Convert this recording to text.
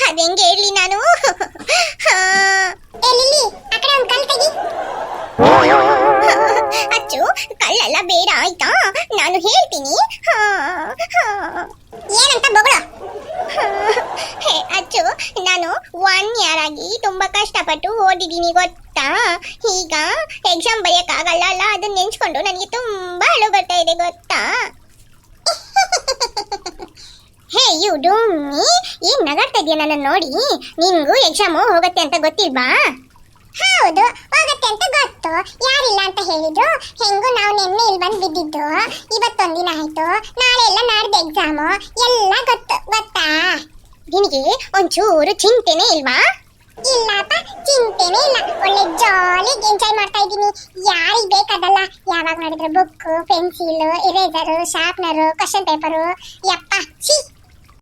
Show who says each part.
Speaker 1: ಅದೆಂಗೆ ಹೇಳಿ ನಾನು ಅಚ್ಚು ಕಳ್ಳೆಲ್ಲ ಬೇಡ ಆಯ್ತಾ, ನಾನು ಹೇಳ್ತೀನಿ. ಏನಂತ ಬಗಳು? ಅಚ್ಚು, ನಾನು 1 ಇಯರ್ ಆಗಿ ತುಂಬಾ ಕಷ್ಟಪಟ್ಟು ಓದಿದ್ದೀನಿ ಗೊತ್ತಾ. ಈಗ ಎಕ್ಸಾಮ್ ಬರೆಯಕ್ಕಾಗಲ್ಲ ಅಲ್ಲ, ಅದನ್ನ ನೆನ್ಸ್ಕೊಂಡು ನನಗೆ ತುಂಬಾ ಅಳು ಬರ್ತಾ ಇದೆ ಗೊತ್ತಾ. ಹೇ ಯು ಡೂಮಿ, ಏನ್ ನಗಾಡ್ತಾ ಇದೀಯ ನನ್ನ ನೋಡಿ? ನಿಂಗೂ ಎಕ್ಸಾಮು ಹೋಗತ್ತೆ ಅಂತ ಗೊತ್ತಿಲ್ವಾ? ಹೌದು, ಹೋಗತ್ತೆ ಅಂತ ಗೊತ್ತು. ಯಾರಿಲ್ಲ ಅಂತ ಹೇಳಿದ್ರು. ಹೆಂಗೂ ನಾವು ನಿನ್ನೆ ಇಲ್ಲಿ ಬಂದು ಬಿದ್ದಿದ್ದು. ಇವತ್ತೊಂದಿನ ಆಯ್ತು, ನಾಳೆ ಎಲ್ಲ ನಾಡ್ದು ಎಕ್ಸಾಮು ಎಲ್ಲ ಗೊತ್ತಾ? ನಿನಗೆ ಒಂಚೂರು ಚಿಂತೆನೇ ಇಲ್ವಾ? ಇಲ್ಲಪ್ಪ, ಚಿಂತೆನೇ ಇಲ್ಲ. ಒಳ್ಳೆ ಜಾಲಿಗೆ ಎಂಜಾಯ್ ಮಾಡ್ತಾ ಇದ್ದೀನಿ. ಯಾರಿಗೆ ಬೇಕಾದಲ್ಲ ಯಾವಾಗ ನೋಡಿದ್ರು book, pencil, eraser, sharpener, question paper. ಯಪ್ಪ ಛೀ